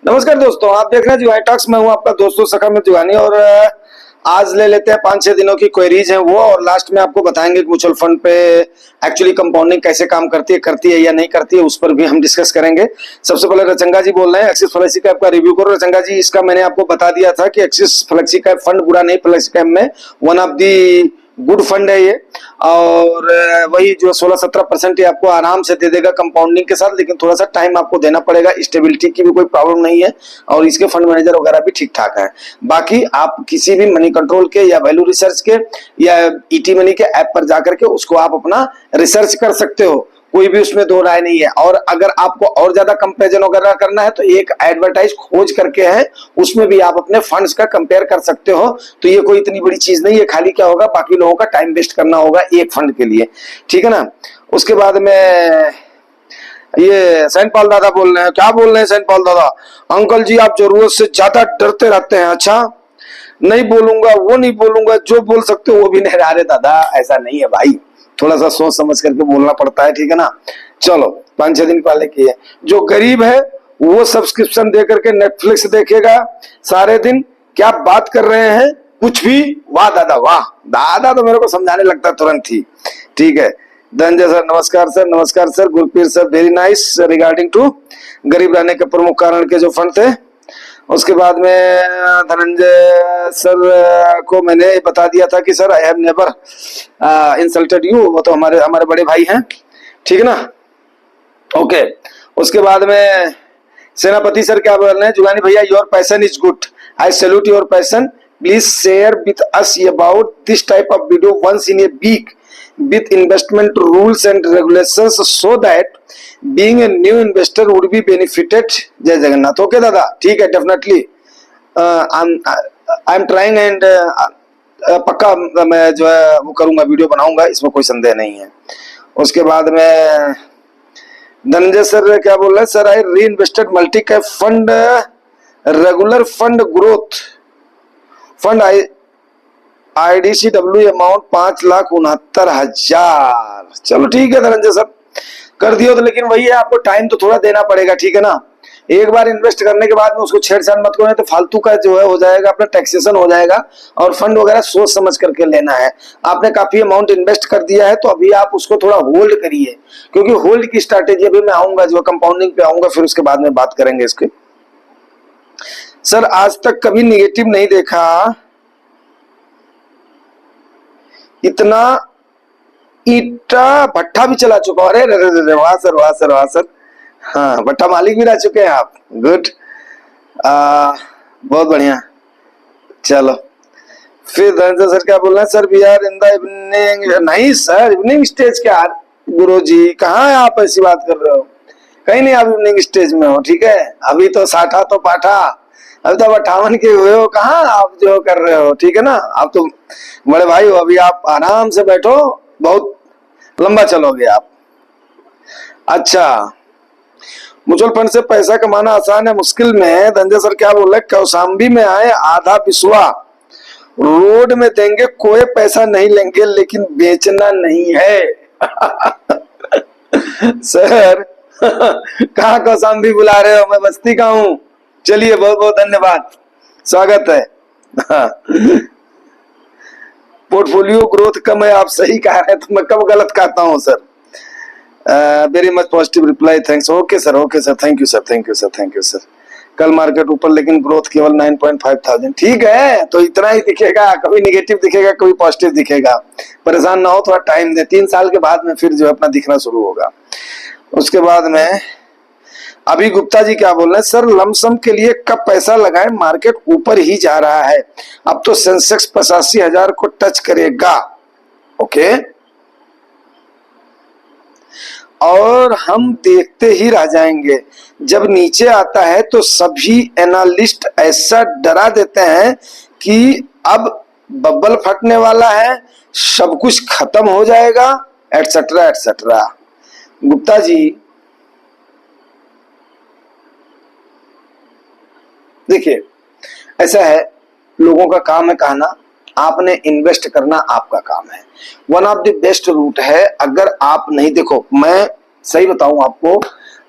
नमस्कार दोस्तों, आप देख रहे हैं जुगानी टॉक्स। मैं हूं आपका दोस्तों सखा में जुगानी। और आज ले लेते हैं 5-6 दिनों की क्वेरीज हैं वो, और लास्ट में आपको बताएंगे कि म्यूचुअल फंड पे एक्चुअली कंपाउंडिंग कैसे काम करती है या नहीं करती है, उस पर भी हम डिस्कस करेंगे। सबसे पहले रचंगा जी बोल रहे हैं, एक्सिस फ्लेक्सी कैप का रिव्यू करो। रचंगा जी, इसका मैंने आपको बता दिया था कि एक्सिस फ्लेक्सी कैप फंड बुरा नहीं, फ्लेक्सी कैप में one of the good fund है ये। और वही जो 16-17% आपको आराम से दे देगा कंपाउंडिंग के साथ, लेकिन थोड़ा सा टाइम आपको देना पड़ेगा। स्टेबिलिटी की भी कोई प्रॉब्लम नहीं है और इसके फंड मैनेजर वगैरह भी ठीक ठाक है। बाकी आप किसी भी मनी कंट्रोल के या वैल्यू रिसर्च के या ईटी मनी के ऐप पर जाकर के उसको आप अपना रिसर्च कर सकते हो, कोई भी उसमें दो राय नहीं है। और अगर आपको और ज्यादा कंपैरिजन वगैरह करना है तो एक एडवर्टाइज खोज करके है, उसमें भी आप अपने फंड्स का कंपेयर कर सकते हो। तो ये कोई इतनी बड़ी चीज नहीं है, खाली क्या होगा, बाकी लोगों का टाइम वेस्ट करना होगा एक फंड के लिए, ठीक है ना। उसके बाद में ये सैन पॉल दादा बोल रहे हैं। क्या बोल रहे हैं सैन पॉल दादा? अंकल जी, आप जरूरत से ज्यादा डरते रहते हैं। अच्छा, नहीं बोलूंगा, वो नहीं बोलूंगा, जो बोल सकते हो वो भी नहीं। अरे दादा, ऐसा नहीं है भाई, थोड़ा सा सोच समझ करके बोलना पड़ता है, ठीक है ना। चलो, 5-6 दिन पहले की है। जो गरीब है वो सब्सक्रिप्शन दे करके नेटफ्लिक्स देखेगा सारे दिन। क्या बात कर रहे हैं, कुछ भी। वाह दादा वाह, दादा तो मेरे को समझाने लगता तुरंत ही। ठीक है, धनंजय सर नमस्कार सर। नमस्कार sir. Gurpir sir very nice regarding to गरीब रहने के प्रमुख कारण के जो फंड थे। उसके बाद में धनंजय सर को मैंने बता दिया था कि sir I have never insulted you, वो तो हमारे हमारे बड़े भाई हैं, ठीक है ना। ओके, उसके बाद में सेनापति सर क्या बोल रहे हैं? जुगानी भैया, your passion is good, I salute your passion, please share with us about this type of video once in a week with investment rules and regulations so that being a new investor would be benefited। जय Jagannath. Okay दादा, ठीक है, definitely I am trying and पक्का मैं जो है वो करूंगा, वीडियो बनाऊंगा, इसमें कोई संदेह नहीं है। उसके बाद में धनंजय सर क्या बोल रहे हैं? सर आई री invested multi cap fund, regular fund, growth fund, IDCW amount 5,69,000। चलो ठीक है धनंजय सर, कर दियो तो, लेकिन वही है, आपको टाइम तो थोड़ा देना पड़ेगा, ठीक है ना। एक बार इन्वेस्ट करने के बाद में उसको छेड़छाड़ मत करो, तो फालतू का जो है हो जाएगा, अपना टैक्सेशन हो जाएगा। और फंड वगैरह सोच समझ करके लेना है। आपने काफी अमाउंट इन्वेस्ट कर दिया है तो अभी आप उसको थोड़ा होल्ड करिए, क्योंकि होल्ड की स्ट्रैटेजी अभी मैं आऊंगा, जो कंपाउंडिंग पे आऊंगा, फिर उसके बाद में बात करेंगे इसके। सर आज तक कभी निगेटिव नहीं देखा, इतना ईटा भट्टा भी चला चुका। अरे वाह सर, वाह सर, वाह सर। हाँ, भट्टा मालिक भी रह चुके हैं आप, गुड, बहुत बढ़िया। चलो, फिर धनंजय सर क्या बोल रहे हैं? Sir we are in the evening. नहीं सर, इवनिंग स्टेज क्या गुरु जी, कहाँ है आप? ऐसी बात कर रहे हो? कहीं नहीं, आप इवनिंग स्टेज में हो, ठीक है। अभी तो साठा तो पाठा, अभी तो 58 के हुए हो, कहाँ आप जो कर रहे हो, ठीक है ना। आप तो बड़े भाई हो, अभी आप आराम से बैठो, बहुत लंबा चलोगे आप। अच्छा, म्यूचुअल फंड से पैसा कमाना आसान है मुश्किल में। धनंजय सर क्या बोल रहे? कौशाम्बी में आए आधा बिस्वा रोड में देंगे, कोई पैसा नहीं लेंगे, लेकिन बेचना नहीं है। सर कहाँ कौशाम्बी बुला रहे हो? मैं बस्ती का हूँ। चलिए, बहुत बहुत धन्यवाद, स्वागत है। पोर्टफोलियो ग्रोथ कम है, आप सही कह रहे हैं, तो मैं कब गलत कहता हूँ sir? Very much positive reply, thanks. Okay sir, okay sir, thank you sir, thank you sir, thank you sir. कल मार्केट ऊपर, लेकिन ग्रोथ केवल 9,500। ठीक है, तो इतना ही दिखेगा, कभी निगेटिव दिखेगा, कभी पॉजिटिव दिखेगा। परेशान ना हो, थोड़ा टाइम दे, 3 साल के बाद में फिर जो अपना दिखना शुरू होगा। उसके बाद में अभी गुप्ता जी क्या बोल रहे हैं? सर लमसम के लिए कब पैसा लगाएं, मार्केट ऊपर ही जा रहा है, अब तो सेंसेक्स 85,000 को टच करेगा। ओके, और हम देखते ही रह जाएंगे। जब नीचे आता है तो सभी एनालिस्ट ऐसा डरा देते हैं कि अब बब्बल फटने वाला है, सब कुछ खत्म हो जाएगा, एटसेट्रा एटसेट्रा। गुप्ता जी देखिए, ऐसा है, लोगों का काम है कहना, आपने इन्वेस्ट करना आपका काम है। One of the best route है, अगर आप नहीं, देखो मैं सही बताऊं आपको,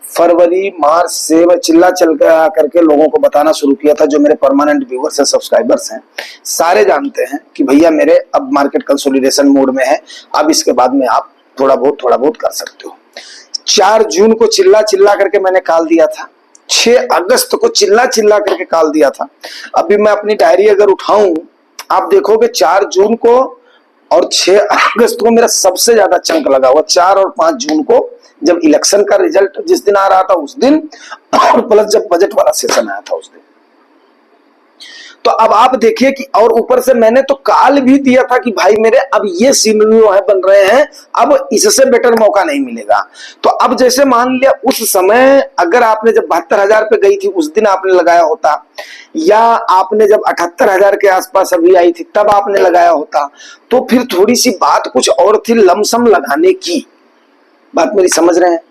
फरवरी मार्च से मैं चिल्ला चल करके लोगों को बताना शुरू किया था। जो मेरे परमानेंट व्यूअर्स हैं, सब्सक्राइबर्स हैं, सारे जानते हैं कि भैया मेरे अब मार्केट कंसोलिडेशन मोड में है, अब इसके बाद में आप थोड़ा बहुत कर सकते हो। 4 जून को चिल्ला चिल्ला करके मैंने कॉल दिया था, 6 अगस्त को चिल्ला चिल्ला करके कॉल दिया था। अभी मैं अपनी डायरी अगर उठाऊं, आप देखोगे 4 जून को और 6 अगस्त को मेरा सबसे ज्यादा चंक लगा हुआ। 4 और 5 जून को जब इलेक्शन का रिजल्ट जिस दिन आ रहा था उस दिन, और प्लस जब बजट वाला सेशन आया था उस दिन। तो अब आप देखिए कि और ऊपर से मैंने तो कॉल भी दिया था कि भाई मेरे अब ये सिनेरियो है बन रहे हैं, अब इससे बेटर मौका नहीं मिलेगा। तो अब जैसे मान लिया उस समय अगर आपने जब 72,000 पे गई थी उस दिन आपने लगाया होता, या आपने जब 78,000 के आसपास अभी आई थी तब आपने लगाया होता, तो फिर थोड़ी सी बात कुछ और थी लमसम लगाने की। बात मेरी समझ रहे हैं?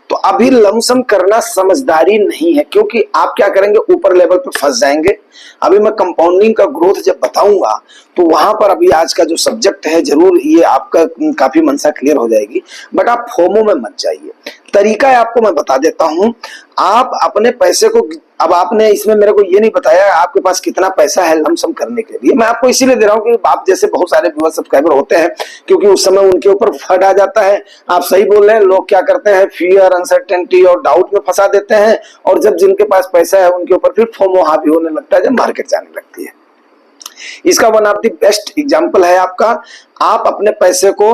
तो अभी लमसम करना समझदारी नहीं है, क्योंकि आप क्या करेंगे, ऊपर लेवल पे फंस जाएंगे। अभी मैं कंपाउंडिंग का ग्रोथ जब बताऊंगा तो वहां पर अभी आज का जो सब्जेक्ट है जरूर ये आपका काफी मनसा क्लियर हो जाएगी। बट आप फोमो में मत जाइए। तरीका है आपको मैं बता देता हूं। आप अपने पैसे को, अब आपने इसमें मेरे को ये नहीं बताया आपके पास कितना पैसा है लमसम करने के लिए। मैं आपको इसीलिए दे रहा हूं कि आप जैसे बहुत सारे व्यूअर सब्सक्राइबर होते हैं, क्योंकि उस समय उनके ऊपर फट आ जाता है। आप सही बोल रहे हैं, लोग क्या करते हैं, फियर, अनसर्टेनिटी और डाउट में फंसा देते हैं, और जब जिनके पास पैसा है उनके ऊपर फिर फोमो हावी होने लगता है जब मार्केट जाने लगती है। इसका one of the best example है आपका, आप अपने पैसे को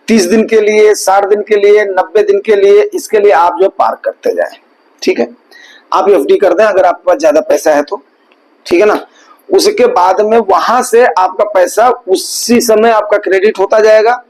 30 दिन के लिए, 60 दिन के लिए, 90 दिन के लिए, इसके लिए आप जो पार्क करते जाएं। ठीक है, आप एफडी कर दें अगर आपके पास ज्यादा पैसा है तो, ठीक है ना। उसके बाद में वहां से आपका पैसा उसी समय आपका क्रेडिट होता जाएगा।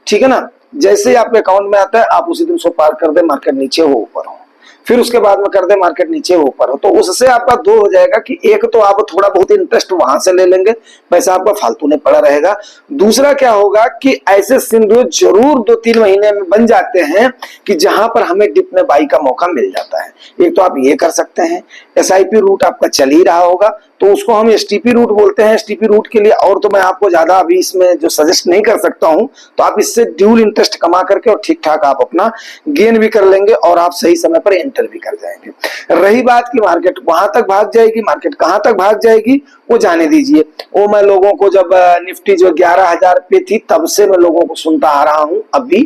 ठीक है ना, जैसे ही आपके अकाउंट में आता है आप उसी दिन उसको पार्क कर दे, मार्केट नीचे हो ऊपर हो, फिर उसके बाद में कर दे मार्केट नीचे हो ऊपर हो। तो उससे आपका दो हो जाएगा कि एक तो आप थोड़ा बहुत इंटरेस्ट वहां से ले लेंगे, पैसा आपका फालतू नहीं पड़ा रहेगा। दूसरा क्या होगा कि ऐसे सिनेरियो जरूर 2-3 महीने में बन जाते हैं कि जहां पर हमें डिप में बाई का मौका मिल जाता है। एक तो आप ये कर सकते हैं, एसआईपी रूट आपका चल ही रहा होगा तो उसको हम एसटीपी रूट बोलते हैं। एसटीपी रूट के लिए और तो मैं आपको ज्यादा अभी इसमें जो सजेस्ट नहीं कर सकता हूं, तो आप इससे ड्यूल इंटरेस्ट कमा करके और ठीक ठाक आप अपना गेन भी कर लेंगे और आप सही समय पर एंटर भी कर जाएंगे। रही बात की मार्केट वहां तक भाग जाएगी, मार्केट कहां तक भाग जाएगी वो जाने दीजिए। वो मैं लोगों को जब निफ्टी जो 11,000 पे थी तब से मैं लोगों को सुनता आ रहा हूं अभी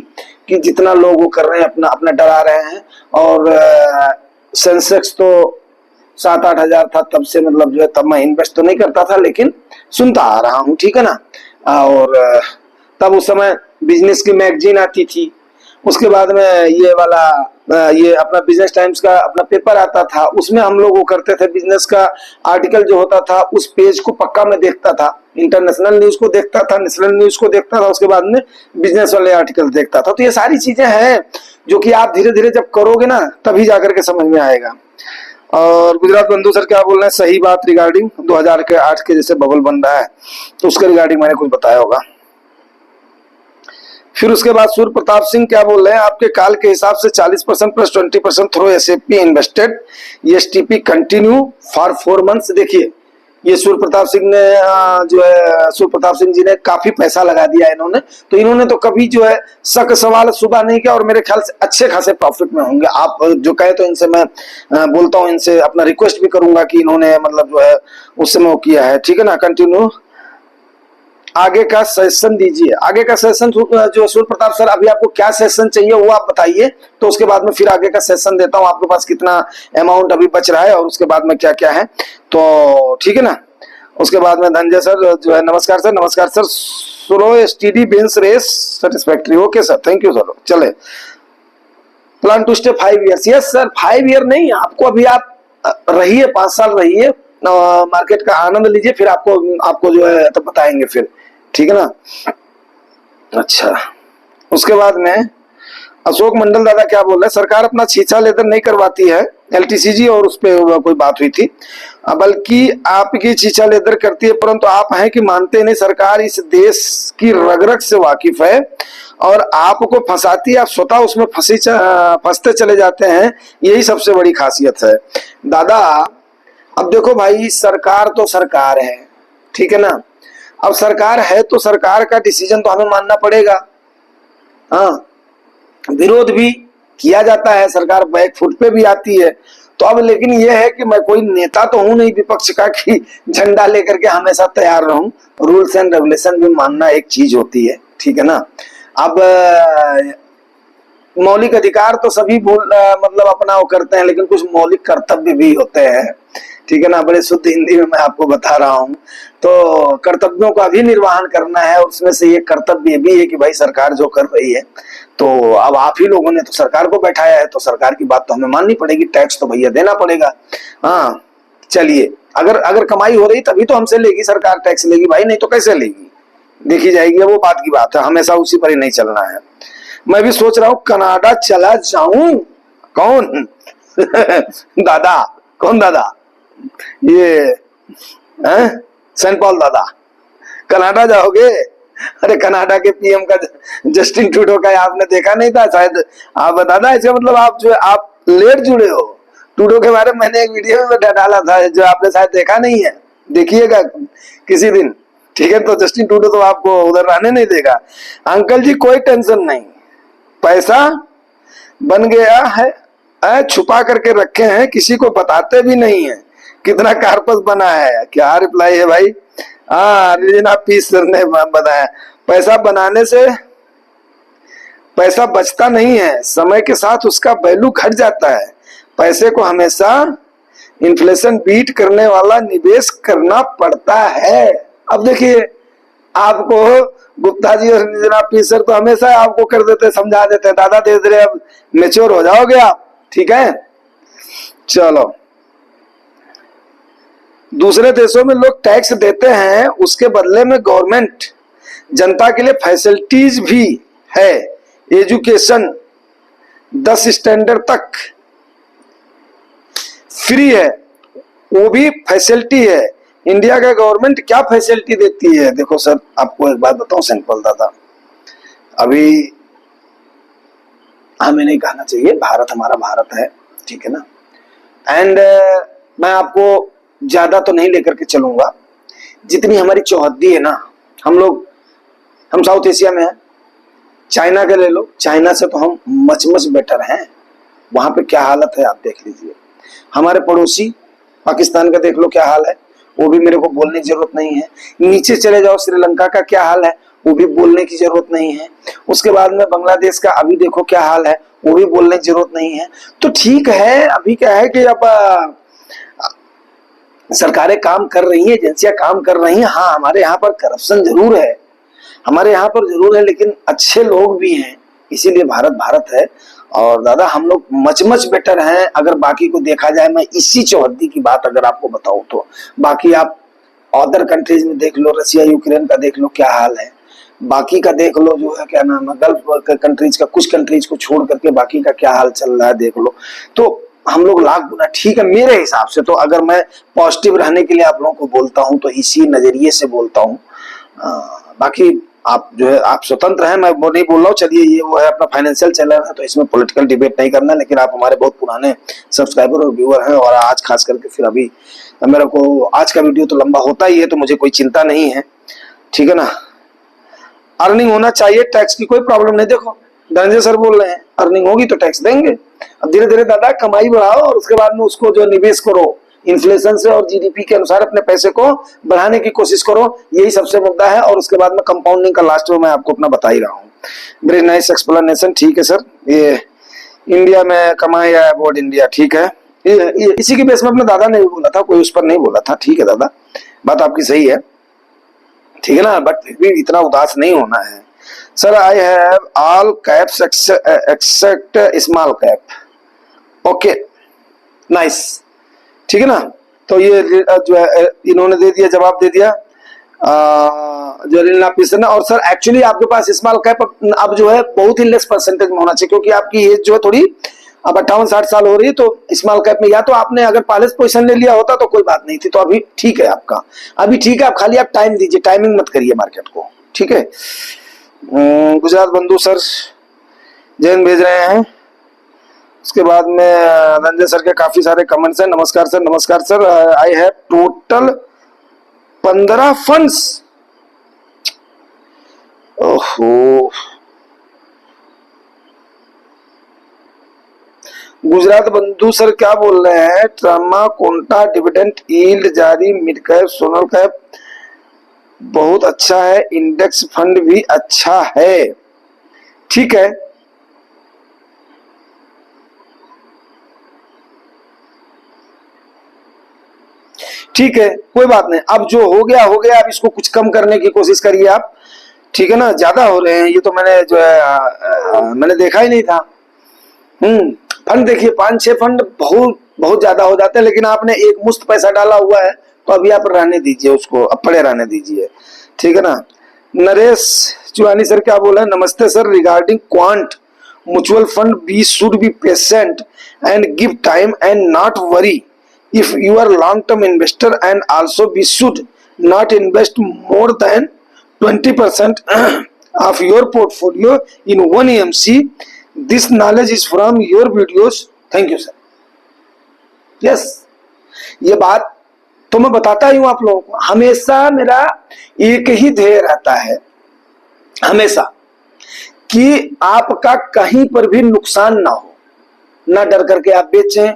कि जितना लोग वो कर रहे हैं अपना अपना डरा रहे हैं। और सेंसेक्स तो 7-8 हजार था तब से, मतलब जो है तब मैं इन्वेस्ट तो नहीं करता था लेकिन सुनता आ रहा हूँ। ठीक है ना। और तब उस समय बिजनेस की मैगजीन आती थी, उसके बाद में ये वाला ये अपना बिजनेस टाइम्स का अपना पेपर आता था, उसमें हम लोग वो करते थे। बिजनेस का आर्टिकल जो होता था उस पेज को पक्का मैं देखता था, इंटरनेशनल न्यूज को देखता था, नेशनल न्यूज को देखता था, उसके बाद में बिजनेस वाले आर्टिकल देखता था। तो ये सारी चीजें हैं जो कि आप धीरे धीरे जब करोगे ना तभी जाकर के समझ में आएगा। और गुजरात बंधु सर क्या बोल रहे हैं, सही बात रिगार्डिंग 2008 के जैसे बबल बन रहा है तो उसके रिगार्डिंग मैंने कुछ बताया होगा। फिर उसके बाद सूर्य प्रताप सिंह क्या बोल रहे हैं, आपके कॉल के हिसाब से 40% plus 20% through SAP invested, STP continue for 4 months. देखिए ये सूर्य प्रताप सिंह ने जो है सूर्य प्रताप सिंह जी ने काफी पैसा लगा दिया इन्होंने, तो इन्होंने तो कभी जो है शक सवाल सुबह नहीं किया और मेरे ख्याल से अच्छे खासे प्रॉफिट में होंगे। आप जो कहे तो इनसे मैं बोलता हूँ, इनसे अपना रिक्वेस्ट भी करूंगा कि इन्होंने मतलब जो है उस समय वो किया है। ठीक है ना, कंटिन्यू आगे का सेशन दीजिए। आगे का सेशन जो सूर्य प्रताप सर अभी आपको क्या सेशन चाहिए वो आप बताइए, तो उसके बाद में फिर आगे का सेशन देता हूँ। आपके पास कितना अमाउंट अभी बच रहा है और उसके बाद में क्या क्या है, तो ठीक है ना। उसके बाद में धनंजय सर जो है, नमस्कार सर। नमस्कार सर। सुरो एसटीडी बेंस रेस satisfactory, okay sir, thank you sir. चले plan to stay 5 years. Yes sir, 5 year नहीं, आपको अभी आप रहिए, 5 साल रहिए, मार्केट का आनंद लीजिए, फिर आपको जो है तो बताएंगे फिर। ठीक है ना। अच्छा, उसके बाद में अशोक मंडल दादा क्या बोल रहे हैं, सरकार अपना छीछा लेदर नहीं करवाती है एलटीसीजी, और उस पर कोई बात हुई थी, बल्कि आपकी छीछा लेदर करती है, परंतु आप हैं कि मानते नहीं। सरकार इस देश की रग रग से वाकिफ है और आपको फंसाती है, आप स्वतः उसमें फंसते चले जाते हैं, यही सबसे बड़ी खासियत है। दादा अब देखो भाई, सरकार तो सरकार है, ठीक है ना। अब सरकार है तो सरकार का डिसीजन तो हमें मानना पड़ेगा। हाँ, विरोध भी किया जाता है, सरकार बैक फुट पे भी आती है। तो अब लेकिन ये है कि मैं कोई नेता तो हूं नहीं विपक्ष का कि झंडा लेकर के हमेशा तैयार रहूं। रूल्स एंड रेगुलेशन भी मानना एक चीज होती है, ठीक है ना। अब मौलिक अधिकार तो सभी मतलब अपना वो करते हैं, लेकिन कुछ मौलिक कर्तव्य भी होते हैं, ठीक है ना। बड़े शुद्ध हिंदी में मैं आपको बता रहा हूँ। तो कर्तव्यों का भी निर्वहन करना है, और उसमें से एक कर्तव्य भी है कि भाई सरकार जो कर रही है, तो अब आप ही लोगों ने तो सरकार को बैठाया है, तो सरकार की बात तो हमें माननी पड़ेगी, टैक्स तो भैया देना पड़ेगा। हाँ चलिए, अगर अगर कमाई हो रही तभी तो हमसे लेगी सरकार, टैक्स लेगी भाई, नहीं तो कैसे लेगी, देखी जाएगी, वो बात की बात है, हमेशा उसी पर ही नहीं चलना है। मैं भी सोच रहा हूँ कनाडा चला जाऊं। कौन दादा, कौन दादा, ये हैं सेंट पॉल दादा, कनाडा जाओगे? अरे कनाडा के पीएम का जस्टिन ट्रूडो का आपने देखा नहीं था शायद, आप बता था ऐसे, मतलब आप जो आप लेट जुड़े हो। ट्रूडो के बारे में मैंने एक वीडियो में डाला था जो आपने शायद देखा नहीं है, देखिएगा किसी दिन, ठीक है। तो जस्टिन ट्रूडो तो आपको उधर रहने नहीं देगा। अंकल जी कोई टेंशन नहीं, पैसा बन गया है, छुपा करके रखे हैं, किसी को बताते भी नहीं है कितना कार्पस बना है। क्या रिप्लाई है भाई? हाँ रिजना पीस सर ने बताया, पैसा बनाने से पैसा बचता नहीं है, समय के साथ उसका वैल्यू घट जाता है। पैसे को हमेशा इन्फ्लेशन बीट करने वाला निवेश करना पड़ता है। अब देखिए, आपको गुप्ता जी और निजना पी सर तो हमेशा आपको कर देते, समझा देते, दादा धीरे धीरे अब मेच्योर हो जाओगे आप, ठीक है। चलो, दूसरे देशों में लोग टैक्स देते हैं, उसके बदले में गवर्नमेंट जनता के लिए फैसिलिटीज भी है। एजुकेशन 10 स्टैंडर्ड तक फ्री है, वो भी फैसिलिटी है। इंडिया का गवर्नमेंट क्या फैसिलिटी देती है? देखो सर, आपको एक बात बताऊं सिंपल दादा, अभी हमें नहीं कहना चाहिए, भारत हमारा भारत है, ठीक है ना। एंड मैं आपको ज्यादा तो नहीं लेकर के चलूंगा, जितनी हमारी चौहद्दी है ना, हम साउथ एशिया में हैं। चाइना का ले लो, चाइना से तो हम मच मच बेटर हैं। वहां पे क्या हालत है आप देख लीजिए। हमारे पड़ोसी पाकिस्तान का देख लो क्या हाल है, वो भी मेरे को बोलने की जरूरत नहीं है। नीचे चले जाओ, श्रीलंका का क्या हाल है, वो भी बोलने की जरूरत नहीं है। उसके बाद में बांग्लादेश का अभी देखो क्या हाल है, वो भी बोलने की जरूरत नहीं है। तो ठीक है, अभी क्या है कि अब सरकारें काम कर रही हैं, एजेंसियां काम कर रही हैं। हाँ हमारे यहाँ पर करप्शन जरूर है, हमारे यहाँ पर जरूर है, लेकिन अच्छे लोग भी हैं, इसीलिए भारत भारत है। और दादा हम लोग मच मच बेटर हैं अगर बाकी को देखा जाए। मैं इसी चौहद्दी की बात अगर आपको बताऊं तो बाकी आप अदर कंट्रीज में देख लो, रसिया यूक्रेन का देख लो क्या हाल है, बाकी का देख लो जो है क्या नाम है, गल्फ कंट्रीज का, कुछ कंट्रीज को छोड़ करके बाकी का क्या हाल चल रहा है देख लो। तो हम लोग लाख गुना ठीक है मेरे हिसाब से। तो अगर मैं पॉजिटिव रहने के लिए आप लोगों को बोलता हूं तो इसी नजरिए से बोलता हूं। बाकी आप जो है आप स्वतंत्र हैं, मैं वो नहीं बोल रहा हूँ। चलिए ये वो है अपना फाइनेंशियल चैनल है, तो इसमें पॉलिटिकल डिबेट नहीं करना, लेकिन आप हमारे बहुत पुराने सब्सक्राइबर और व्यूअर हैं। और आज खास करके फिर अभी मेरे को आज का वीडियो तो लंबा होता ही है, तो मुझे कोई चिंता नहीं है, ठीक है ना। अर्निंग होना चाहिए, टैक्स की कोई प्रॉब्लम नहीं। देखो धनंजय सर बोल रहे हैं अर्निंग होगी तो टैक्स देंगे। अब धीरे धीरे दादा कमाई बढ़ाओ और उसके बाद में उसको जो निवेश करो, इन्फ्लेशन से और जीडीपी के अनुसार अपने पैसे को बढ़ाने की कोशिश करो, यही सबसे मुद्दा है। और उसके बाद में कंपाउंडिंग का लास्ट में मैं आपको अपना बता ही रहा हूँ। वेरी नाइस एक्सप्लेनेशन, ठीक है सर। ये इंडिया में कमाई है अबाउट इंडिया, ठीक है। ये इसी के बेस में अपने दादा ने भी बोला था, कोई उस पर नहीं बोला था, ठीक है दादा, बात आपकी सही है, ठीक है ना। बट फिर भी इतना उदास नहीं होना है। Sir I have all caps except small cap. Okay nice, ठीक है ना। तो ये जो है इन्होंने दे दिया, जवाब दे दिया जो रीना पिसन ने। और सर एक्चुअली आपके पास स्मॉल कैप अब जो है बहुत ही लेस परसेंटेज में होना चाहिए, क्योंकि आपकी एज जो है थोड़ी अब 58-60 साल हो रही है। तो स्मॉल कैप में या तो आपने अगर पहले पोजीशन ले लिया होता तो कोई बात नहीं थी, तो अभी ठीक है आपका, अभी ठीक है। आप खाली आप टाइम दीजिए, टाइमिंग मत करिए मार्केट को, ठीक है। गुजरात बंधु सर जैन भेज रहे हैं। उसके बाद में रंजय सर के काफी सारे कमेंट्स हैं। नमस्कार सर, नमस्कार sir. I have total 15 funds. ओहो गुजरात बंधु सर क्या बोल रहे हैं? ट्रामा कोंटा डिविडेंड यील्ड जारी मिड कैप सोनल कैप बहुत अच्छा है, इंडेक्स फंड भी अच्छा है। ठीक है, ठीक है, कोई बात नहीं। अब जो हो गया हो गया, अब इसको कुछ कम करने की कोशिश करिए आप, ठीक है ना? ज्यादा हो रहे हैं ये तो मैंने जो है मैंने देखा ही नहीं था। फंड देखिए 5-6 फंड बहुत बहुत ज्यादा हो जाते हैं, लेकिन आपने एक मुश्त पैसा डाला हुआ है तो अभी आप रहने दीजिए उसको, अब पड़े रहने दीजिए, ठीक है ना? नरेश चुवानी सर क्या बोल रहे हैं? नमस्ते sir, regarding quant mutual fund we should be patient and give time and not worry if you are long term investor, and also we should not invest more than 20% of your portfolio in one EMC. This knowledge is from your videos. Thank you sir. Yes, ये बात तो मैं बताता ही हूं आप लोगों को, हमेशा मेरा एक ही ध्येय रहता है हमेशा, कि आपका कहीं पर भी नुकसान ना हो, ना डर करके आप बेचें,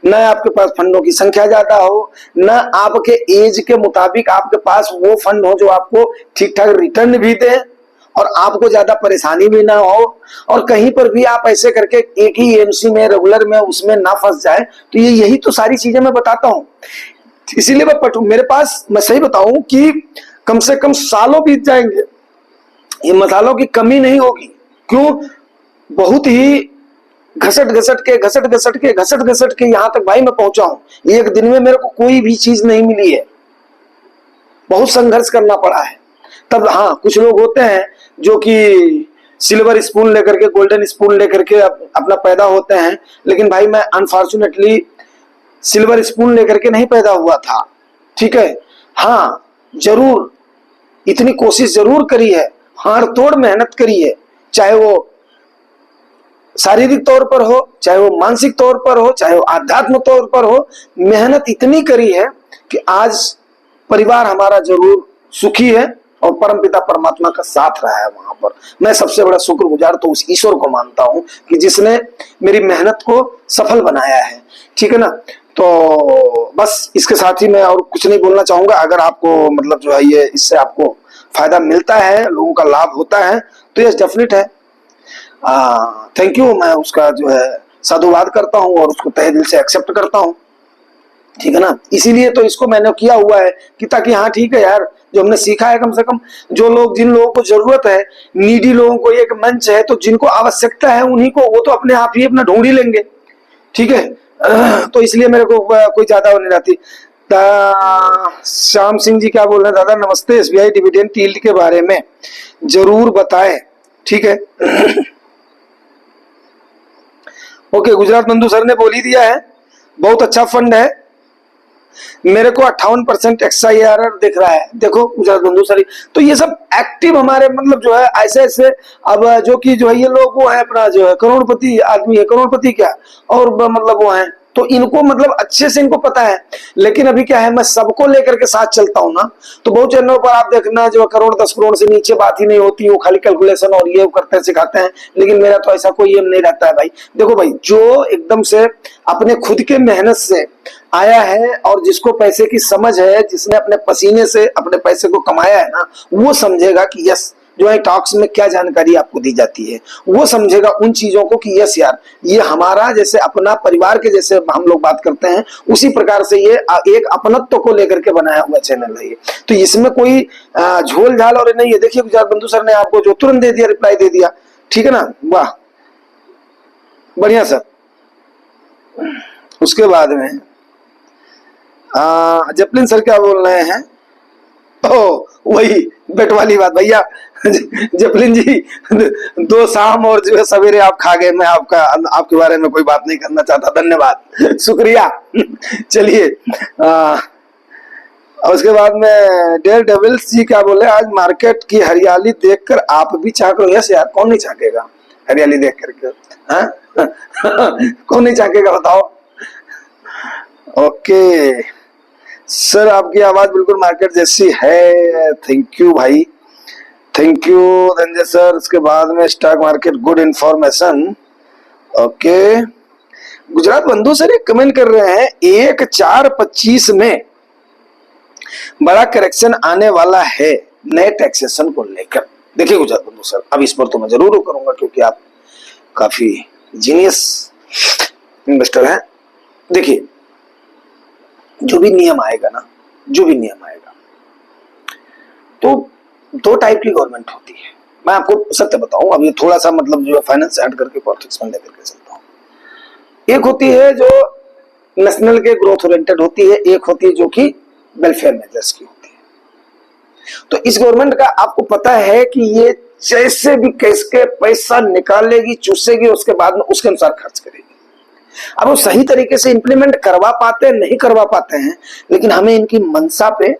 न आपके पास फंडों की संख्या ज्यादा हो, न आपके एज के मुताबिक आपके पास वो फंड हो जो आपको ठीक ठाक रिटर्न भी दे और आपको ज्यादा परेशानी भी ना हो, और कहीं पर भी आप ऐसे करके एक ही एमसी में रेगुलर में उसमें ना फंस जाए। तो ये यही तो सारी चीजें मैं बताता हूं, इसीलिए मैं मेरे पास, मैं सही बताऊं कि कम से कम सालों बीत जाएंगे, ये मसालों की कमी नहीं होगी। क्यों? बहुत ही घसट घसट के यहां तक भाई मैं पहुंचा हूं। एक दिन में मेरे को कोई भी चीज नहीं मिली है, बहुत संघर्ष करना पड़ा है। तब हाँ, कुछ लोग होते हैं जो कि सिल्वर स्पून लेकर के, गोल्डन स्पून लेकर के अपना पैदा होते हैं, लेकिन भाई मैं अनफॉर्चुनेटली सिल्वर स्पून लेकर के नहीं पैदा हुआ था। ठीक है, हाँ जरूर इतनी कोशिश जरूर करी है, हाड़ तोड़ मेहनत करी है, चाहे वो शारीरिक तौर पर हो, चाहे वो मानसिक तौर पर हो, चाहे वो आध्यात्म तौर पर हो, मेहनत इतनी करी है कि आज परिवार हमारा जरूर सुखी है और परमपिता परमात्मा का साथ रहा है वहां पर। मैं सबसे बड़ा शुक्रगुजार तो उस ईश्वर को मानता हूं कि जिसने मेरी मेहनत को सफल बनाया है। ठीक है ना? तो बस इसके साथ ही मैं और कुछ नहीं बोलना चाहूंगा। अगर आपको मतलब जो है ये इससे आपको फायदा मिलता है, लोगों का लाभ होता है, तो यस डेफिनेट है, थैंक यू, मैं उसका जो है साधुवाद करता हूं और उसको तहे दिल से एक्सेप्ट करता हूं। ठीक है ना? इसीलिए तो इसको मैंने किया हुआ है कि ताकि हाँ ठीक है यार, जो हमने सीखा है कम से कम जो लोग, जिन लोगों को जरूरत है, नीडी लोगों को एक मंच है, तो जिनको आवश्यकता है उन्हीं को, वो तो अपने आप ही अपना ढूंढ ही लेंगे। ठीक है, तो इसलिए मेरे को कोई ज्यादा वो नहीं रहती। श्याम सिंह जी क्या बोल रहे हैं? दादा नमस्ते, एसबीआई डिविडेंड यील्ड के बारे में जरूर बताएं। ठीक है ओके, गुजरात बंधु सर ने बोल ही दिया है, बहुत अच्छा फंड है। मेरे को 58% XIRR दिख रहा है। देखो गुजरात बंधु सर, तो ये सब एक्टिव हमारे मतलब जो है ऐसे ऐसे, अब जो कि जो है ये लोग वो है अपना जो है करोड़पति आदमी है, करोड़पति क्या और मतलब वो है, तो इनको मतलब अच्छे से इनको पता है। लेकिन अभी क्या है, मैं सबको लेकर के साथ चलता हूं ना, तो बहुत चैनलों पर आप देखना जो करोड़ 10 करोड़ से नीचे बात ही नहीं होती, वो खाली कैलकुलेशन और ये करते हैं सिखाते हैं। लेकिन मेरा तो ऐसा कोई एम नहीं रहता है भाई। देखो भाई, जो एकदम से अपने खुद के मेहनत से आया है और जिसको पैसे की समझ है, जिसने अपने पसीने से अपने पैसे को कमाया है ना, वो समझेगा कि यस, जो है टॉक्स में क्या जानकारी आपको दी जाती है, वो समझेगा उन चीजों को कि यस यार, ये हमारा जैसे अपना परिवार के जैसे हम लोग बात करते हैं, उसी प्रकार से ये एक अपनत्व को लेकर के बनाया हुआ चैनल है ये। तो इसमें कोई झोल झाल और नहीं है। देखिए गुजरात बंधु सर ने आपको जो तुरंत दे दिया, रिप्लाई दे दिया। ठीक है ना? वाह, बढ़िया सर। उसके बाद में जपलिन सर क्या बोल रहे हैं? ओ वही बेट वाली बात भैया। जपलिन जी, 2 शाम और जो है सवेरे आप खा गए, मैं आपके बारे में कोई बात नहीं करना चाहता, धन्यवाद, शुक्रिया। चलिए, उसके बाद में डेयर डेविल्स जी क्या बोले? आज मार्केट की हरियाली देखकर आप भी चाक रहे हो? यस यार, कौन नहीं चाकेगा हरियाली देख करके? हाँ कौन नहीं चाकेगा बताओ? ओके सर, आपकी आवाज बिल्कुल मार्केट जैसी है। थैंक यू भाई, थैंक यू रंजय सर। उसके बाद में stock market good information. Okay, Gujarat बंधु सर एक कमेंट कर रहे हैं 1/4/25 में बड़ा करेक्शन आने वाला है नए टैक्सेशन को लेकर। देखिए गुजरात बंधु सर, अब इस पर तो मैं जरूर करूंगा क्योंकि आप काफी जीनियस इन्वेस्टर हैं। देखिए जो भी नियम आएगा ना, जो भी नियम आएगा, तो दो टाइप की गवर्नमेंट होती है। मैं आपको सत्य बताऊं, अब ये थोड़ा सा मतलब जो है फाइनेंस से हट करके पॉलिटिक्स में लेकर के चलता हूं। एक होती है जो नेशनल के ग्रोथ ओरिएंटेड होती है, एक होती है जो कि वेलफेयर मेजर्स की होती है। तो इस गवर्नमेंट का आपको पता है कि ये जैसे भी कैसे पैसा निकालेगी, चूसेगी, उसके बाद में उसके अनुसार खर्च करेगी। अब वो सही तरीके से इंप्लीमेंट करवा पाते हैं नहीं करवा पाते हैं, लेकिन हमें इनकी मंशा पे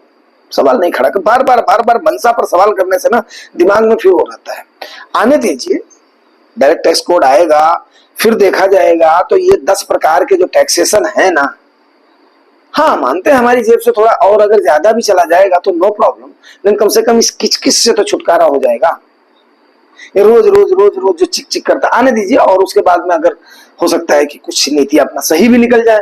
सवाल नहीं खड़ा कर, बार बार मंशा पर सवाल करने से ना दिमाग में फिर हो रहता है। आने दीजिए, डायरेक्ट टैक्स कोड आएगा, फिर देखा जाएगा। तो ये 10 प्रकार के जो टैक्सेशन है ना, हाँ मानते हैं हमारी जेब से थोड़ा और अगर ज्यादा भी चला जाएगा तो नो प्रॉब्लम, लेकिन कम से कम इस किचकिच से तो छुटकारा हो जाएगा। ये रोज रोज रोज रोज जो चिक चिक करता, आने दीजिए। और उसके बाद में अगर हो सकता है कि कुछ नीति अपना सही भी निकल जाए,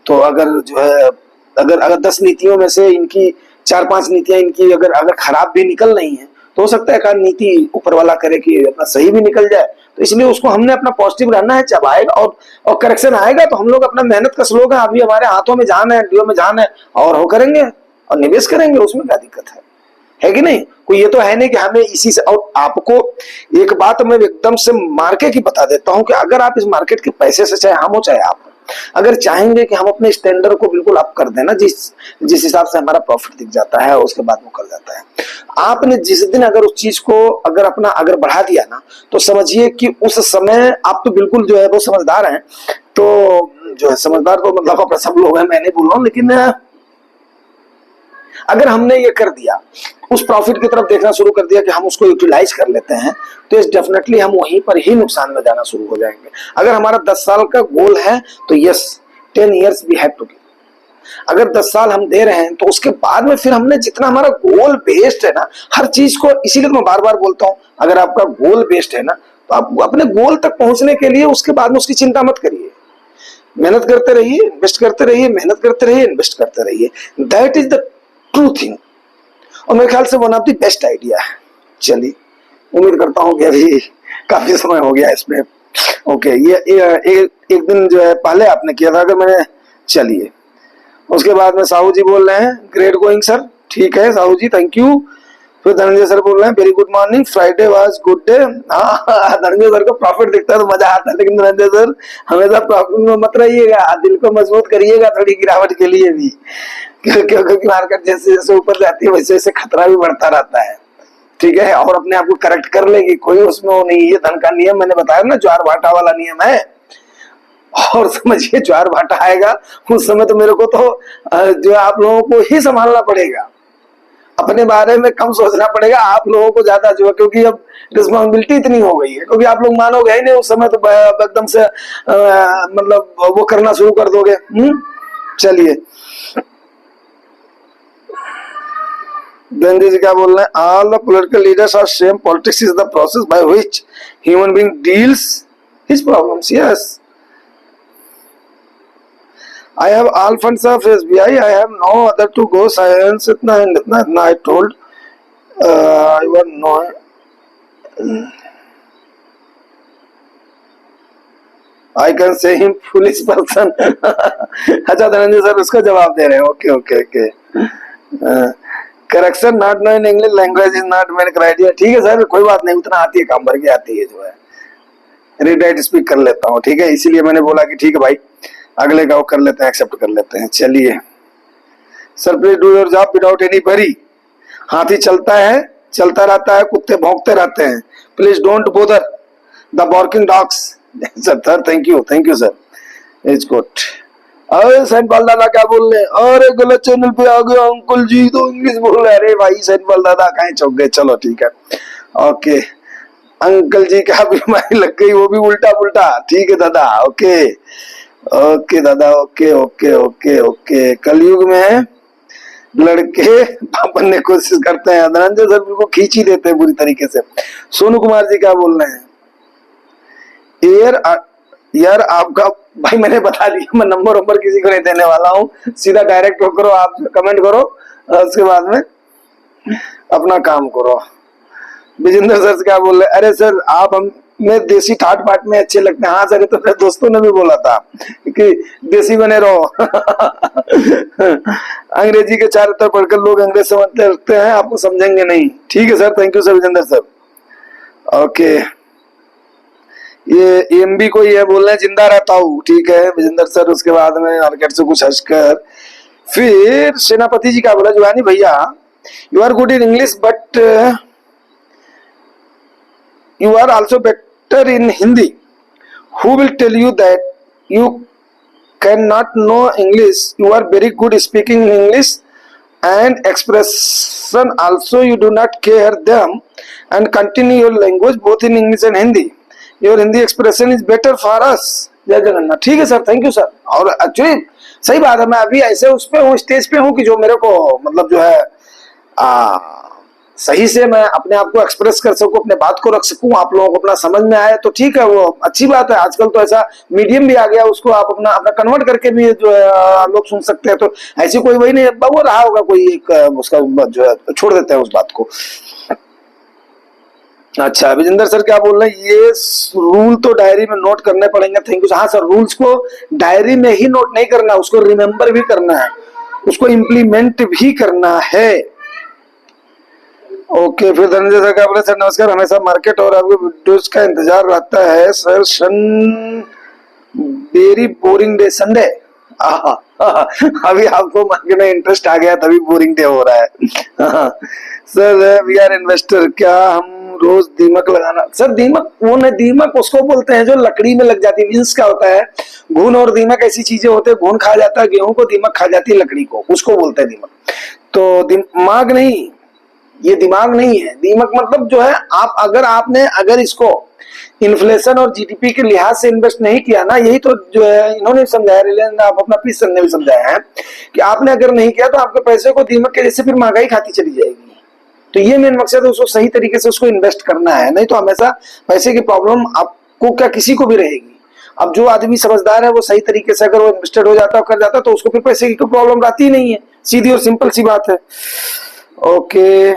तो अगर जो है अगर 10 नीतियों में से इनकी 4-5 नीतियां इनकी अगर खराब भी निकल रही हैं, तो हो सकता है कि नीति ऊपर वाला करे कि अपना सही भी निकल जाए। तो इसलिए उसको हमने अपना पॉजिटिव रहना है। जब आएगा और करेक्शन आएगा तो हम लोग अपना मेहनत का स्लोग है, अभी हमारे हाथों में जान है, डीओ में जान है, और हो करेंगे और निवेश करेंगे, उसमें क्या दिक्कत है कि नहीं? कोई ये तो है नहीं कि हमें इसी से। और आपको एक बात मैं एकदम से मार्केट की बता देता हूं कि अगर आप इस मार्केट के पैसे से, चाहे हम हो चाहे आप, अगर चाहेंगे कि हम अपने स्टैंडर्ड को बिल्कुल अप कर देना, जिस हिसाब से हमारा प्रॉफिट दिख जाता है उसके बाद वो कर जाता है, आपने जिस दिन अगर उस चीज को अगर बढ़ा दिया ना, तो समझिए कि उस समय आप तो बिल्कुल जो है वो समझदार हैं। तो जो है समझदार तो मतलब अपने सब लोग हैं, मैं नहीं बोल रहा हूं, लेकिन अगर हमने ये कर दिया, उस प्रॉफिट की तरफ देखना शुरू कर दिया कि हम उसको यूटिलाइज कर लेते हैं, तो डेफिनेटली हम वहीं पर ही नुकसान में जाना शुरू हो जाएंगे। अगर हमारा 10 साल का गोल है तो yes 10 years we have to give. अगर 10 साल हम दे रहे हैं तो उसके बाद में फिर हमने जितना हमारा गोल बेस्ड है ना हर चीज को, इसीलिए मैं बार बार बोलता हूं, अगर आपका गोल बेस्ड है ना तो आप अपने गोल तक पहुंचने के लिए उसके बाद में उसकी चिंता मत करिए। मेहनत करते रहिए, इन्वेस्ट करते रहिए, मेहनत करते रहिए, इन्वेस्ट करते रहिए। That is the true thing, और मेरे ख्याल से one of the best idea है। चलिए, उम्मीद करता हूँ कि अभी काफी समय हो गया इसमें। ओके, ये एक दिन जो है पहले आपने किया था, अगर मैंने, चलिए। उसके बाद में साहू जी बोल रहे हैं ग्रेट गोइंग सर, ठीक है साहू जी, थैंक यू। फिर धनंजय सर बोल रहे हैं very good morning, Friday was good day. हाँ, धनंजय सर को प्रॉफिट दिखता है तो मजा आता है, लेकिन धनंजय सर हमेशा प्रॉफिट में मत रहिएगा, दिल को मजबूत करिएगा थोड़ी गिरावट के लिए भी, क्योंकि मार्केट जैसे जैसे ऊपर जाती है वैसे वैसे खतरा भी बढ़ता रहता है, ठीक है। और अपने आप को करेक्ट कर लेगी, कोई उसमें वो नहीं। ये धन का नियम मैंने बताया ना, ज्वार भाटा वाला नियम है। और समझिए ज्वार भाटा आएगा उस समय तो मेरे को तो जो आप लोगों को ही संभालना पड़ेगा, अपने बारे में कम सोचना पड़ेगा, आप लोगों को ज्यादा जो है, क्योंकि अब रिस्पॉन्सिबिलिटी इतनी हो गई है, क्योंकि आप लोग मानोगे ही नहीं उस समय तो एकदम से मतलब वो करना शुरू कर दोगे। चलिए, गांधी जी क्या बोल रहे हैं, all the political leaders are same, politics is the process by which human being deals his problems. Yes, I have all funds of SBI. I have no other to go. Science itna I told. I was no. I can say him foolish person. अच्छा Dhananjay sir उसका जवाब दे रहे हैं। Okay okay okay. Correction not know in English language is not main criteria. ठीक है sir, कोई बात नहीं, उतना आती है, काम भर के आती है जो है, रीड राइट स्पीक कर लेता हूँ, ठीक है। इसीलिए मैंने बोला कि ठीक है भाई, अगले का वो कर लेते हैं, एक्सेप्ट कर लेते हैं। चलिए sir, please do your job without any worry. हाथी चलता है, चलता रहता है, कुत्ते भौंकते रहते हैं, please don't bother the barking dogs. Sir thank you sir, it's good. अरे सैनपाल दादा क्या बोल रहे हैं, अरे गलत चैनल पे आ गया अंकल जी, तो इंग्लिश बोल रहे हैं। अरे भाई सैनपाल दादा कहीं चौक गए, चलो ठीक है, ओके। अंकल जी क्या बीमारी लग गई, वो भी उल्टा पुल्टा, ठीक है दादा, ओके ओके दादा, ओके ओके ओके ओके। कलयुग में लड़के बनने की कोशिश करते हैं, धनंजय सर बिल्कुल खींच ही देते हैं बुरी तरीके से। सोनू कुमार जी क्या बोल रहे हैं, यार आपका भाई मैंने बता दिया, मैं नंबर किसी को नहीं देने वाला हूँ, सीधा डायरेक्ट वो करो, आप कमेंट करो, उसके बाद में अपना काम करो। विजेंद्र सर क्या बोल रहे, अरे सर आप हम में देसी ठाट बाट में अच्छे लगते हैं। हाँ सर, तो मेरे दोस्तों ने भी बोला था कि देसी बने रहो। अंग्रेजी के चारों तरफ पढ़कर लोग अंग्रेज समझते रखते हैं, आपको समझेंगे नहीं। ठीक है sir, thank you sir Vijendra sir. Okay, ये एमबी को ये बोल रहे हैं जिंदा रहता हूँ। ठीक है विजेंद्र सर। उसके बाद में मार्केट से कुछ हंसकर फिर सेनापति जी क्या बोला, जुआनी भैया you are good in English but you are also better in Hindi. Who will tell you that you cannot know English? You are very good speaking English and expression also. You do not care them and continue your language both in English and Hindi. Your Hindi expression is better for us. जय जगन्नाथ। ठीक है sir, thank you sir. और actually सही बात है, मैं अभी ऐसे उस पे हूँ, स्टेज पे हूँ कि जो मेरे को मतलब जो है सही से मैं अपने आप को एक्सप्रेस कर सकूं, अपने बात को रख सकूं, आप लोगों को अपना समझ में आए तो ठीक है, वो अच्छी बात है। आजकल तो ऐसा मीडियम भी आ गया, उसको आप अपना अपना कन्वर्ट करके भी जो है लोग सुन सकते हैं। तो ऐसी कोई वही नहीं, वो रहा होगा कोई एक उसका जो है, छोड़ देते हैं उस बात को। अच्छा, विजेंद्र सर क्या बोल रहे हैं, ये रूल तो डायरी में नोट करने पड़ेंगे। Thank you. हाँ सर, रूल्स को डायरी में ही नोट नहीं करना, उसको रिमेम्बर भी करना है, उसको इम्प्लीमेंट भी करना है। ओके, फिर धनंजय सर क्या बोले, सर नमस्कार, हमेशा मार्केट और आपके वीडियोस का इंतजार रहता है sir, very boring day Sunday. अभी आपको मार्केट में इंटरेस्ट आ गया तभी बोरिंग डे हो रहा है। सर वी आर इन्वेस्टर, क्या हम रोज दीमक लगाना? सर दीमक वो नहीं, दीमक उसको बोलते हैं जो लकड़ी में लग जाती है। मीन्स क्या होता है, घुन और दीमक ऐसी चीजें होते हैं, घुन खा जाता है गेहूं को, दीमक खा जाती है लकड़ी को, उसको बोलते हैं दीमक। तो दिमाग नहीं, ये दिमाग नहीं है। दीमक मतलब जो है, आप अगर इसको इन्फ्लेशन और जीडीपी के लिहाज से इन्वेस्ट नहीं किया ना, यही तो जो है इन्होंने समझाया, रिलायंस आप अपना पीस सर ने भी समझाया है कि आपने अगर नहीं किया तो आपके पैसे को दीमक के जैसे फिर महंगाई खाती चली जाएगी। तो ये मेन मकसद है, उसको सही तरीके से उसको इन्वेस्ट करना है, नहीं तो हमेशा पैसे की प्रॉब्लम आपको क्या किसी को भी रहेगी। अब जो आदमी समझदार है वो सही तरीके से अगर वो इन्वेस्टेड हो जाता है, कर जाता है, तो उसको फिर पैसे की कोई प्रॉब्लम आती ही नहीं है। सीधी और सिंपल सी बात है। ओके,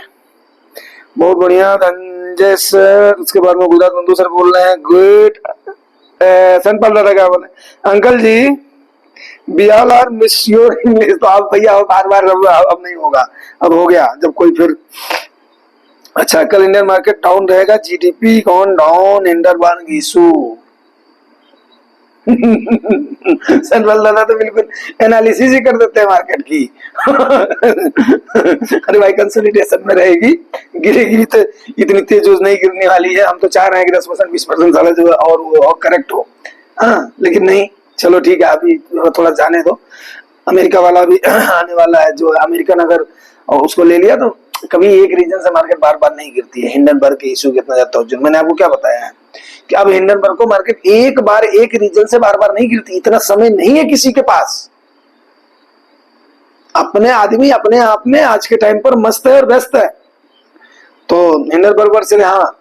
बहुत बढ़िया धनंजय सर। उसके बाद में गुजरात बंधु सर बोल रहे हैं गुड। सनपाल दादा क्या बोले, uncle ji we all are miss your English. तो आप भैया बार बार अब नहीं होगा, अब हो गया जब कोई फिर। अच्छा, कल इंडियन मार्केट डाउन रहेगा, जीडीपी कौन डाउन, इंडरबान इशू। सनपाल दादा तो बिल्कुल एनालिसिस ही कर देते हैं मार्केट की। अरे भाई, कंसोलिडेशन में रहेगी, गिरेगी तो इतनी तेज नहीं गिरने वाली है। हम तो चाह रहे हैं कि 10% 20% साला जो है और वो करेक्ट हो। हाँ, लेकिन नहीं, चलो ठीक है, अभी थोड़ा जाने दो। अमेरिका वाला भी आने वाला है, जो अमेरिकन अगर उसको ले लिया तो कभी एक रीजन से मार्केट बार बार नहीं गिरती है। हिंडनबर्ग के इशू कितना ज्यादा तवज्जो, मैंने आपको क्या बताया है कि अब हिंडनबर्ग को मार्केट एक बार एक रीजन से बार बार नहीं गिरती, इतना समय नहीं है किसी के पास। अपने आदमी अपने आप में आज के टाइम पर मस्त है और व्यस्त है। तो हिंडनबर्ग से हाँ,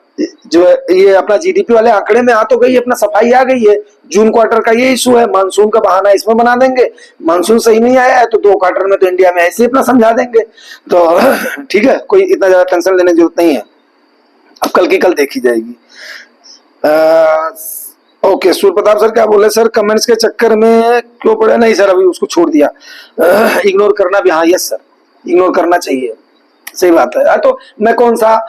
जो है ये अपना जीडीपी वाले आंकड़े में आ तो गई, अपना सफाई आ गई है। जून क्वार्टर का ये इशू है, मानसून का बहाना इसमें बना देंगे। मानसून सही नहीं आया है तो 2 क्वार्टर में तो इंडिया में ऐसे ही अपना समझा देंगे। तो ठीक है, कोई इतना ज्यादा टेंशन लेने की जरूरत नहीं है, अब कल की कल देखी जाएगी। ओके, सूर्य प्रताप सर क्या बोले, सर कमेंट्स के चक्कर में क्यों पड़े? नहीं सर, अभी उसको छोड़ दिया, इग्नोर करना भी। हाँ यस सर, इग्नोर करना चाहिए, सही बात है। तो मैं कौन सा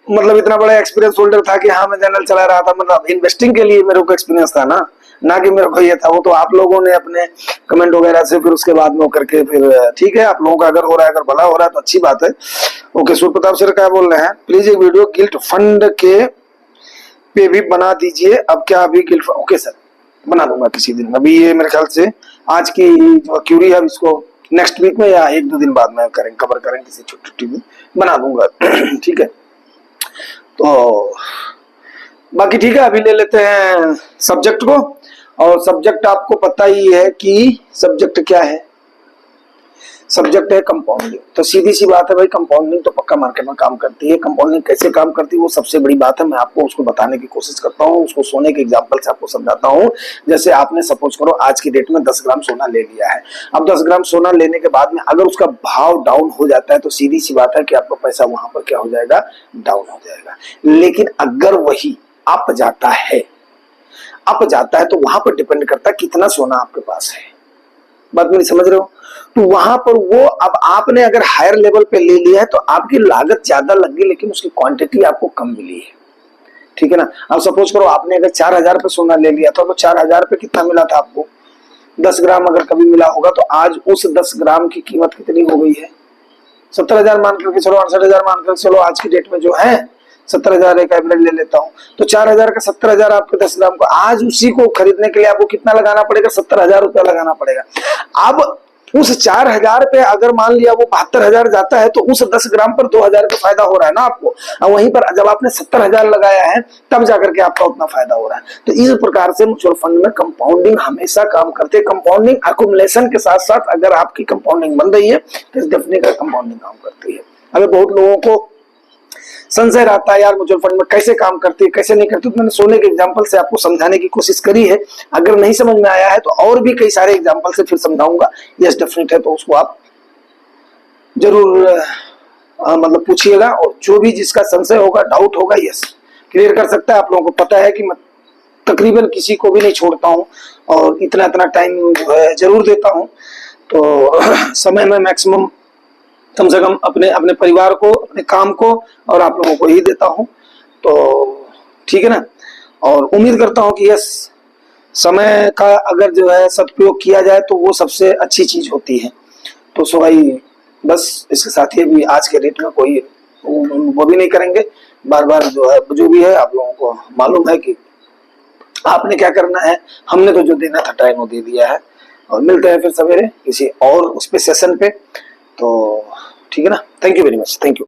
मतलब इतना बड़ा एक्सपीरियंस होल्डर था कि हाँ मैं चैनल चला रहा था, मतलब इन्वेस्टिंग के लिए मेरे को एक्सपीरियंस था ना कि मेरे को ये था। वो तो आप लोगों ने अपने कमेंट वगैरह से फिर उसके बाद में करके फिर ठीक है, आप लोगों का अगर हो रहा है, अगर भला हो रहा है तो अच्छी बात है। ओके, सूर्य प्रताप सर क्या बोल रहे हैं, प्लीज एक वीडियो गिल्ट फंड के पे भी बना दीजिए। अब क्या अभी गिल्ट? ओके सर, बना दूंगा किसी दिन। अभी ये मेरे ख्याल से आज की जो क्यूरी है इसको नेक्स्ट वीक में या 1-2 दिन बाद में कवर करेंगे किसी छुट्टी में, बना दूंगा। ठीक है, तो बाकी ठीक है, अभी ले लेते हैं सब्जेक्ट को। और सब्जेक्ट आपको पता ही है कि सब्जेक्ट क्या है। सब्जेक्ट है कंपाउंडिंग। तो सीधी सी बात है भाई, कंपाउंडिंग तो पक्का मार्केट में काम करती है। कंपाउंडिंग कैसे काम करती है वो सबसे बड़ी बात है, मैं आपको उसको बताने की कोशिश करता हूँ, उसको सोने के एग्जांपल से आपको समझाता हूँ। जैसे आपने सपोज करो आज की डेट में 10 ग्राम सोना ले लिया है। अब 10 ग्राम सोना लेने के बाद में अगर उसका भाव डाउन हो जाता है तो सीधी सी बात है कि आपका पैसा वहां पर क्या हो जाएगा, डाउन हो जाएगा। लेकिन अगर वही अप जाता है, अप जाता है तो वहां पर डिपेंड करता है कितना सोना आपके पास है। बात मेरी समझ रहे हो? तो वहां पर वो, अब आपने अगर हायर लेवल पे ले लिया है तो आपकी लागत ज्यादा लगी लेकिन उसकी क्वांटिटी आपको कम मिली है, ठीक है ना। अब सपोज करो आपने अगर 4000 पे सोना ले लिया था तो 4000 पे कितना मिला था आपको, 10 ग्राम अगर कभी मिला होगा तो आज उस 10 ग्राम की कीमत कितनी हो गई है, 70,000 मान करके चलो, 68,000 मान करके चलो, आज की डेट में जो है 70,000 एक एवरेज ले लेता हूं। तो 4000 का 70,000 आपके 10 ग्राम को, आज उसी को खरीदने के लिए आपको कितना लगाना पड़ेगा, 70,000 रुपया लगाना पड़ेगा। अब उस 4000 पे अगर मान लिया वो 72,000 जाता है तो उस 10 ग्राम पर 2000 का फायदा हो रहा है ना आपको। और वहीं पर जब आपने 70,000 लगाया है तब जाकर के आपका उतना फायदा हो रहा है। तो इस प्रकार से म्यूचुअल फंड में कंपाउंडिंग हमेशा काम करते हैं। कंपाउंडिंग अकुमुलेशन के साथ साथ अगर आपकी कंपाउंडिंग बन रही है तो डेफिनेटली कंपाउंडिंग काम करती है। अगर बहुत लोगों को संशय रहता है यार म्यूचुअल फंड में कैसे काम करती है कैसे नहीं करती, तो मैंने सोने के एग्जांपल से आपको समझाने की कोशिश करी है। अगर नहीं समझ में आया है तो और भी कई सारे एग्जांपल से फिर समझाऊंगा। यस डेफिनेट है, तो उसको आप जरूर मतलब पूछिएगा, और जो भी जिसका संशय होगा, डाउट होगा, यस क्लियर कर सकता है। आप लोगों को पता है कि मैं तकरीबन किसी को भी नहीं छोड़ता हूँ और इतना इतना टाइम जरूर देता हूँ। तो समय में मैक्सिमम कम से कम अपने अपने परिवार को, अपने काम को और आप लोगों को ही देता हूं। तो ठीक है ना, और उम्मीद करता हूं कि यस समय का अगर जो है सदुपयोग किया जाए तो वो सबसे अच्छी चीज होती है। तो सो भाई बस इसके साथ ही भी आज के डेट में कोई वो भी नहीं करेंगे। बार बार जो है जो भी है आप लोगों को मालूम है कि आपने क्या करना है, हमने तो जो देना था टाइम वो दे दिया है। और मिलते हैं फिर सवेरे किसी और उस पे सेशन पे। तो ठीक है ना, thank you very much, thank you.